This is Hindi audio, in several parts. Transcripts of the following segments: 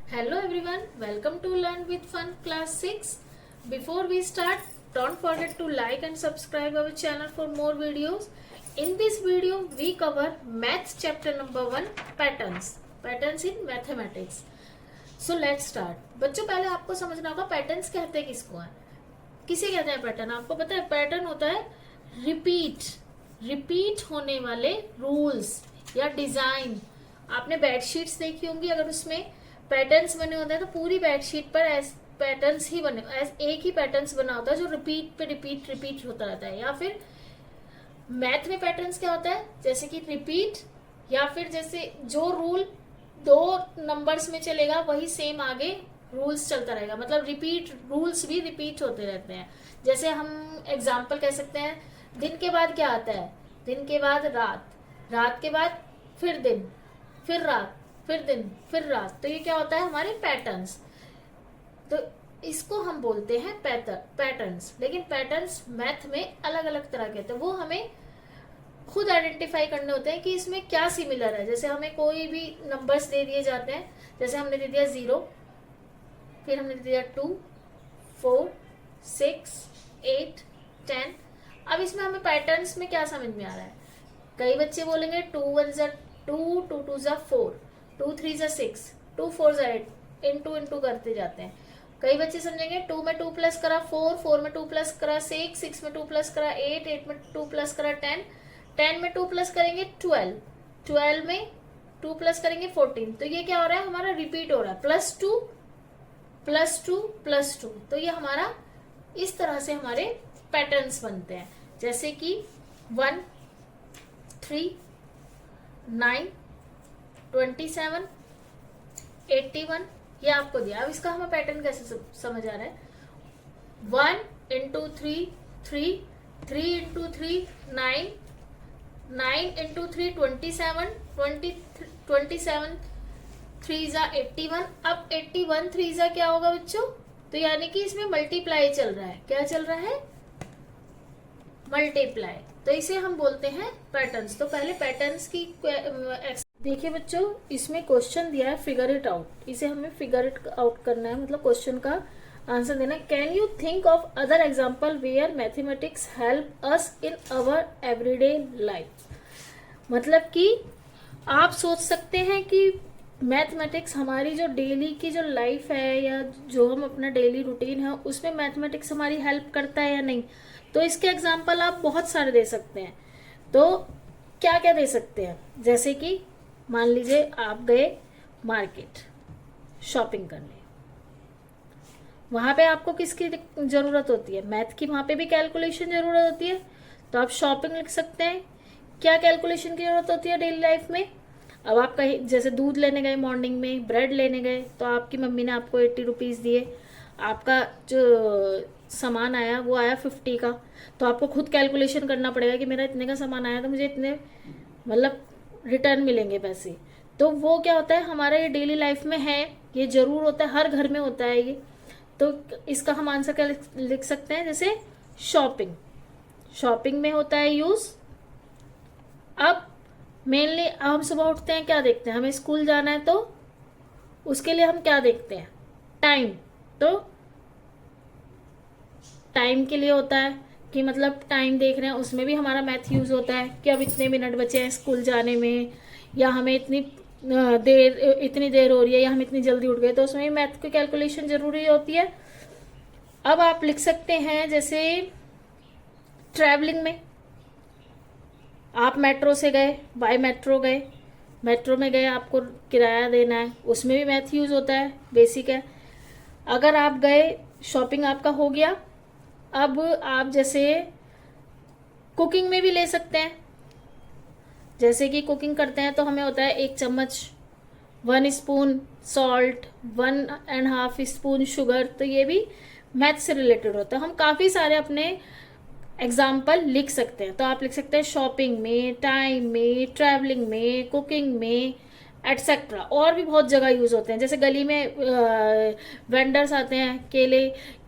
Hello everyone, welcome to Learn with Fun class 6. Before we start, don't forget to like and subscribe our channel for more videos. In this video, we cover Maths chapter number 1 patterns. Patterns in mathematics. So let's start. बच्चों पहले आपको समझना होगा पैटर्न्स कहते हैं किसको है, किसे कहते हैं पैटर्न. आपको पता है पैटर्न होता है रिपीट होने वाले रूल्स या डिजाइन. आपने बेडशीट्स देखी होंगी, अगर उसमें पैटर्न्स बने होते हैं तो पूरी बेडशीट पर पैटर्न्स ही बने, एक ही पैटर्न्स बना होता है जो रिपीट पे रिपीट होता रहता है. या फिर मैथ में पैटर्न्स क्या होता है, जैसे कि रिपीट, या फिर जैसे जो रूल 2 नंबर्स में चलेगा वही सेम आगे रूल्स चलता रहेगा. मतलब रिपीट रूल्स भी रिपीट होते रहते हैं. जैसे हम एग्जाम्पल कह सकते हैं, दिन के बाद क्या आता है, दिन के बाद रात, रात के बाद फिर दिन, फिर रात, फिर दिन, फिर रात. तो ये क्या होता है, हमारे पैटर्न्स. तो इसको हम बोलते हैं पैटर्न्स. लेकिन पैटर्न्स मैथ में अलग अलग तरह के होते हैं, वो हमें खुद आइडेंटिफाई करने होते हैं कि इसमें क्या सिमिलर है. जैसे हमें कोई भी नंबर्स दे दिए जाते हैं, जैसे हमने दे दिया 0, फिर हमने दे दिया 2, 4, 6, 8, 10. अब इसमें हमें पैटर्न्स में क्या समझ में आ रहा है. कई बच्चे बोलेंगे 2 1 जा 2, 2 2 जा 4, 2 3 जा 6, 2 4 जा 8, इंटू करते जाते हैं. कई बच्चे समझेंगे 2 में 2 प्लस करा 4, 4 में 2 प्लस करा 6, 6 में 2 प्लस करा 8, 8 में 2 प्लस करा 10, 10 में 2 प्लस करेंगे 12, 12 में 2 प्लस करेंगे 14. तो ये क्या हो रहा है, हमारा रिपीट हो रहा है, +2 +2 +2. तो ये हमारा इस तरह से हमारे पैटर्न्स बनते हैं. जैसे कि 1 3 9 27 81, ये आपको दिया. अब इसका हमें पैटर्न कैसे समझ आ रहा है. 1 × 3 3, 3 × 3 9, 9 × 3 27, 27 3 जा 81. अब 81 3 जा क्या होगा बच्चों, तो यानी कि इसमें मल्टीप्लाई चल रहा है. क्या चल रहा है, मल्टीप्लाई. तो इसे हम बोलते हैं पैटर्न्स. तो पहले पैटर्न्स की देखिए बच्चों, इसमें क्वेश्चन दिया है फिगर इट आउट. इसे हमें फिगर इट आउट करना है, मतलब क्वेश्चन का आंसर देना है. Can you think of other example where mathematics help us in our everyday life. मतलब कि आप सोच सकते हैं कि मैथमेटिक्स हमारी जो डेली की जो लाइफ है या जो हम अपना डेली रूटीन है उसमें मैथमेटिक्स हमारी हेल्प करता है या नहीं. तो इसके एग्जाम्पल आप बहुत सारे दे सकते हैं. तो क्या क्या दे सकते हैं, जैसे कि मान लीजिए आप गए मार्केट शॉपिंग करने, वहां पे आपको किसकी जरूरत होती है, मैथ की. वहां पे भी कैलकुलेशन जरूरत होती है, तो आप शॉपिंग लिख सकते हैं. क्या कैलकुलेशन की जरूरत होती है डेली लाइफ में. अब आप कहीं जैसे दूध लेने गए मॉर्निंग में, ब्रेड लेने गए, तो आपकी मम्मी ने आपको 80 रुपीज दिए, आपका जो सामान आया वो आया 50 का. तो आपको खुद कैलकुलेशन करना पड़ेगा कि मेरा इतने का सामान आया तो मुझे इतने मतलब रिटर्न मिलेंगे पैसे. तो वो क्या होता है, हमारा ये डेली लाइफ में है, ये जरूर होता है, हर घर में होता है ये. तो इसका हम आंसर क्या लिख सकते हैं, जैसे शॉपिंग, शॉपिंग में होता है यूज. अब मेनली हम सुबह उठते हैं, क्या देखते हैं, हमें स्कूल जाना है, तो उसके लिए हम क्या देखते हैं, टाइम. तो टाइम के लिए होता है कि मतलब टाइम देख रहे हैं, उसमें भी हमारा मैथ यूज होता है कि अब इतने मिनट बचे हैं स्कूल जाने में, या हमें इतनी देर हो रही है, या हम इतनी जल्दी उठ गए, तो उसमें भी मैथ की कैलकुलेशन जरूरी होती है. अब आप लिख सकते हैं जैसे ट्रैवलिंग में, आप मेट्रो से गए, बाय मेट्रो गए, मेट्रो में गए, आपको किराया देना है, उसमें भी मैथ यूज होता है, बेसिक है. अगर आप गए, शॉपिंग आपका हो गया, अब आप जैसे कुकिंग में भी ले सकते हैं. जैसे कि कुकिंग करते हैं तो हमें होता है 1 चम्मच, 1 स्पून सॉल्ट, 1.5 स्पून शुगर. तो ये भी मैथ से रिलेटेड होता है. हम काफी सारे अपने एग्जाम्पल लिख सकते हैं. तो आप लिख सकते हैं शॉपिंग में, टाइम में, ट्रैवलिंग में, कुकिंग में, एटसेट्रा. और भी बहुत जगह यूज होते हैं. जैसे गली में वेंडर्स आते हैं,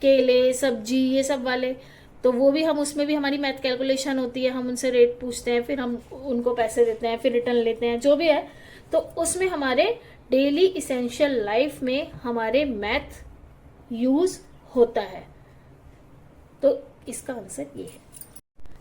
केले सब्जी ये सब वाले, तो वो भी हम, उसमें भी हमारी मैथ कैलकुलेशन होती है. हम उनसे रेट पूछते हैं, फिर हम उनको पैसे देते हैं, फिर रिटर्न लेते हैं, जो भी है. तो उसमें हमारे डेली इसेंशियल लाइफ में हमारे मैथ यूज होता है। तो इसका आंसर ये है।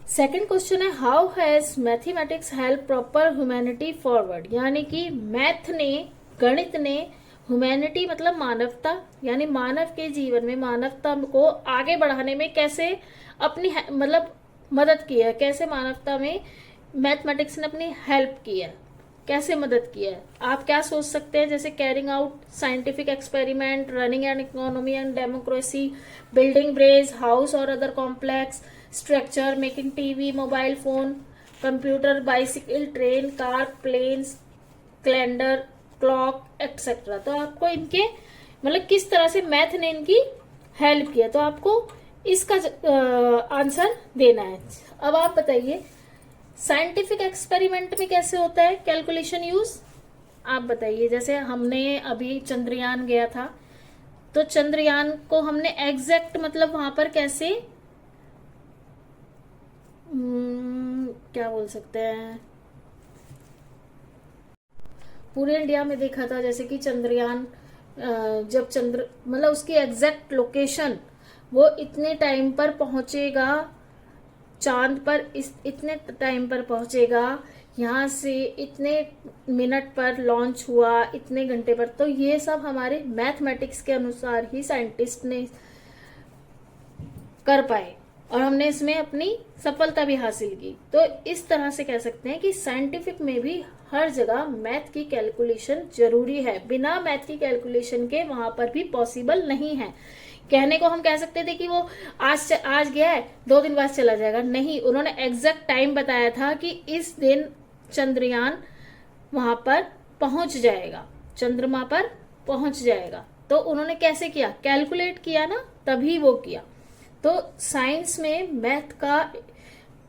सेकंड क्वेश्चन है, how has mathematics help proper humanity forward, यानी कि मैथ ने, गणित ने ह्यूमैनिटी मतलब मानवता, यानी मानव के जीवन में मानवता को आगे बढ़ाने में कैसे अपनी मतलब मदद की है, कैसे मानवता में मैथमेटिक्स ने अपनी हेल्प की है, कैसे मदद की है। आप क्या सोच सकते हैं, जैसे carrying out scientific experiment, running an economy and democracy, building bridge, house और other complex structure, making TV, mobile phone, computer, bicycle, train, car, planes, calendar, clock etcetera. तो आपको इनके मतलब किस तरह से मैथ ने इनकी हेल्प किया, तो आपको इसका आंसर देना है। अब आप बताइए साइंटिफिक एक्सपेरिमेंट में कैसे होता है कैलकुलेशन यूज, आप बताइए। जैसे हमने अभी चंद्रयान गया था, तो चंद्रयान को हमने एग्जैक्ट मतलब वहां पर कैसे क्या बोल सकते हैं, पूरे इंडिया में देखा था। जैसे कि चंद्रयान जब चंद्र मतलब उसकी एग्जैक्ट लोकेशन, वो इतने टाइम पर पहुंचेगा चांद पर, इतने टाइम पर पहुंचेगा, यहाँ से इतने मिनट पर लॉन्च हुआ, इतने घंटे पर। तो ये सब हमारे मैथमेटिक्स के अनुसार ही साइंटिस्ट ने कर पाए और हमने इसमें अपनी सफलता भी हासिल की। तो इस तरह से कह सकते हैं कि साइंटिफिक में भी हर जगह मैथ की कैलकुलेशन जरूरी है, बिना मैथ की कैलकुलेशन के वहां पर भी पॉसिबल नहीं है। कहने को हम कह सकते थे कि वो आज गया है 2 दिन बाद चला जाएगा, नहीं, उन्होंने एग्जैक्ट टाइम बताया था कि इस दिन चंद्रयान वहां पर पहुंच जाएगा, चंद्रमा पर पहुंच जाएगा। तो उन्होंने कैसे किया, कैलकुलेट किया ना, तभी वो किया। तो साइंस में मैथ का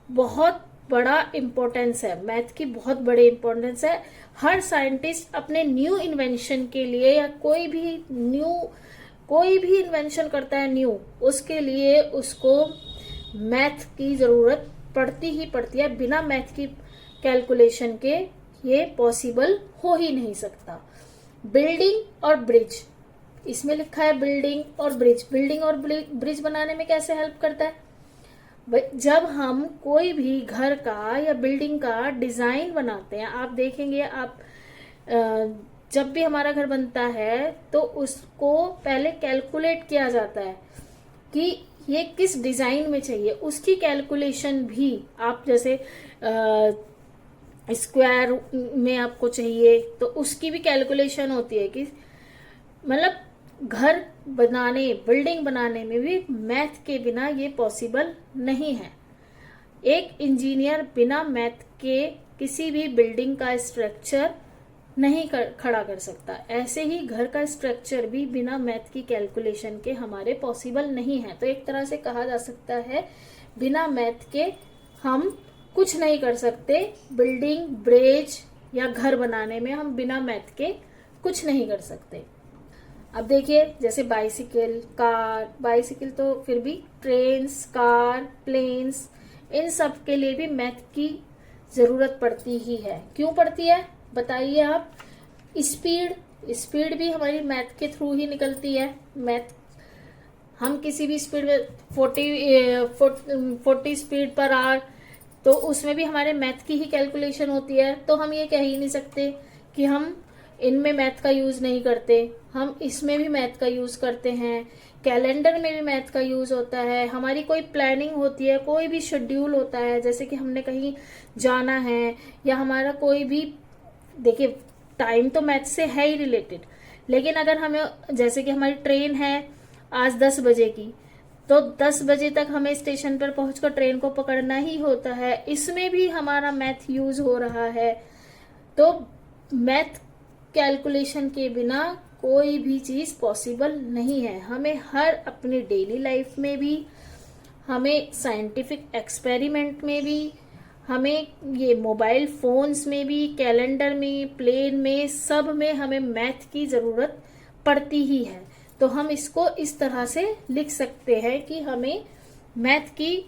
बहुत बड़ा इम्पोर्टेंस है, मैथ की बहुत बड़ी इम्पोर्टेंस है। हर साइंटिस्ट अपने न्यू इन्वेंशन के लिए या कोई भी इन्वेंशन करता है न्यू, उसके लिए उसको मैथ की जरूरत पड़ती ही पड़ती है। बिना मैथ की कैलकुलेशन के ये पॉसिबल हो ही नहीं सकता। बिल्डिंग और ब्रिज, इसमें लिखा है बिल्डिंग और ब्रिज। बिल्डिंग और ब्रिज बनाने में कैसे हेल्प करता है, जब हम कोई भी घर का या बिल्डिंग का डिजाइन बनाते हैं, आप देखेंगे, आप जब भी हमारा घर बनता है तो उसको पहले कैलकुलेट किया जाता है कि ये किस डिजाइन में चाहिए। उसकी कैलकुलेशन भी आप जैसे स्क्वायर में आपको चाहिए तो उसकी भी कैलकुलेशन होती है कि मतलब घर बनाने, बिल्डिंग बनाने में भी मैथ के बिना ये पॉसिबल नहीं है। एक इंजीनियर बिना मैथ के किसी भी बिल्डिंग का स्ट्रक्चर नहीं खड़ा कर सकता। ऐसे ही घर का स्ट्रक्चर भी बिना मैथ की कैलकुलेशन के हमारे पॉसिबल नहीं है। तो एक तरह से कहा जा सकता है बिना मैथ के हम कुछ नहीं कर सकते। बिल्डिंग, ब्रिज या घर बनाने में हम बिना मैथ के कुछ नहीं कर सकते। अब देखिए जैसे बाइसिकल, कार, बाइसिकल तो फिर भी, ट्रेन्स, कार, प्लेन्स, इन सब के लिए भी मैथ की जरूरत पड़ती ही है। क्यों पड़ती है बताइए आप। स्पीड भी हमारी मैथ के थ्रू ही निकलती है। मैथ, हम किसी भी स्पीड में 40 स्पीड पर आवर, तो उसमें भी हमारे मैथ की ही कैलकुलेशन होती है। तो हम ये कह ही नहीं सकते कि हम इनमें मैथ का यूज नहीं करते, हम इसमें भी मैथ का यूज करते हैं। कैलेंडर में भी मैथ का यूज होता है। हमारी कोई प्लानिंग होती है, कोई भी शेड्यूल होता है, जैसे कि हमने कहीं जाना है या हमारा कोई भी, देखिए टाइम तो मैथ से है ही रिलेटेड, लेकिन अगर हमें, जैसे कि हमारी ट्रेन है आज 10 बजे की, तो 10 बजे तक हमें स्टेशन पर पहुंचकर ट्रेन को पकड़ना ही होता है। इसमें भी हमारा मैथ यूज हो रहा है। तो मैथ कैलकुलेशन के बिना कोई भी चीज पॉसिबल नहीं है। हमें हर अपनी डेली लाइफ में भी, हमें साइंटिफिक एक्सपेरिमेंट में भी, हमें ये मोबाइल फोन्स में भी, कैलेंडर में, प्लेन में, सब में हमें मैथ की जरूरत पड़ती ही है। तो हम इसको इस तरह से लिख सकते हैं कि हमें मैथ की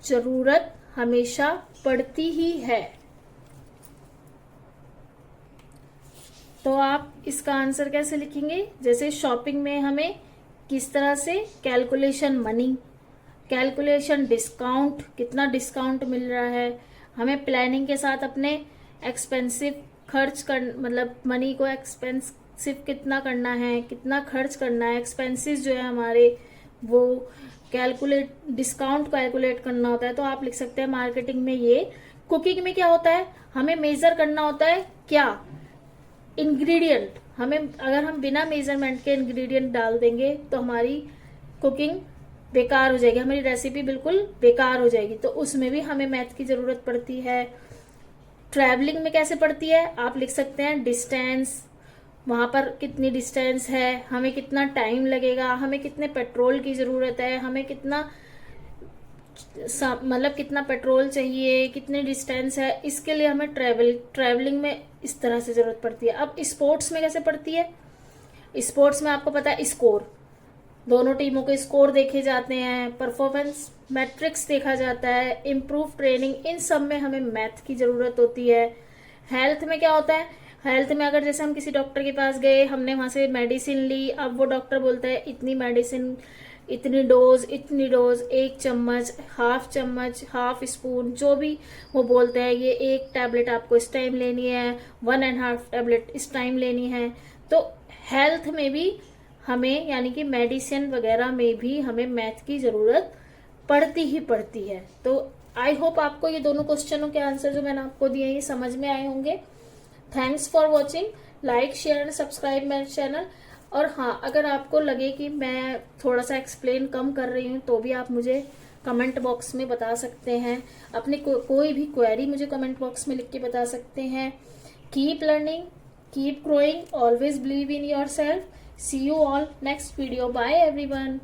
जरूरत हमेशा पड़ती ही है। तो आप इसका आंसर कैसे लिखेंगे? जैसे शॉपिंग में हमें किस तरह से कैलकुलेशन मनी, कैलकुलेशन डिस्काउंट, कितना डिस्काउंट मिल रहा है, हमें प्लानिंग के साथ अपने एक्सपेंसिव खर्च कर मतलब मनी को एक्सपेंसिव कितना करना है, कितना खर्च करना है, एक्सपेंसेस जो है हमारे वो कैलकुलेट, डिस्काउंट कैलकुलेट करना होता है। तो आप लिख सकते हैं मार्केटिंग में ये। कुकिंग में क्या होता है, हमें मेजर करना होता है क्या, इंग्रेडिएंट। हमें अगर हम बिना मेजरमेंट के इंग्रेडिएंट डाल देंगे तो हमारी कुकिंग बेकार हो जाएगी, हमारी रेसिपी बिल्कुल बेकार हो जाएगी। तो उसमें भी हमें मैथ की जरूरत पड़ती है। ट्रैवलिंग में कैसे पड़ती है, आप लिख सकते हैं डिस्टेंस, वहां पर कितनी डिस्टेंस है, हमें कितना टाइम लगेगा, हमें कितने पेट्रोल की जरूरत है, हमें कितना मतलब कितना पेट्रोल चाहिए, कितनी डिस्टेंस है, इसके लिए हमें ट्रैवलिंग में इस तरह से जरूरत पड़ती है। अब स्पोर्ट्स में कैसे पड़ती है, स्पोर्ट्स में आपको पता है स्कोर, दोनों टीमों के स्कोर देखे जाते हैं, परफॉर्मेंस मैट्रिक्स देखा जाता है, इम्प्रूव ट्रेनिंग, इन सब में हमें मैथ की जरूरत होती है। हेल्थ में क्या होता है, हेल्थ में अगर जैसे हम किसी डॉक्टर के पास गए, हमने वहां से मेडिसिन ली, अब वो डॉक्टर बोलता है इतनी मेडिसिन, इतनी डोज, एक चम्मच, हाफ स्पून, जो भी वो बोलते हैं, ये एक टैबलेट आपको इस टाइम लेनी है, 1.5 टैबलेट इस टाइम लेनी है। तो हेल्थ में भी हमें यानी कि मेडिसिन वगैरह में भी हमें मैथ की जरूरत पड़ती ही पड़ती है। तो आई होप आपको ये दोनों क्वेश्चनों के आंसर जो मैंने आपको दिए ये समझ में आए होंगे। Thanks for watching, like share and subscribe my channel. और हाँ, अगर आपको लगे कि मैं थोड़ा सा एक्सप्लेन कम कर रही हूँ तो भी आप मुझे कमेंट बॉक्स में बता सकते हैं, अपनी कोई भी क्वेरी मुझे कमेंट बॉक्स में लिख के बता सकते हैं। Keep learning, keep growing, always believe in yourself. See you all next video, bye everyone.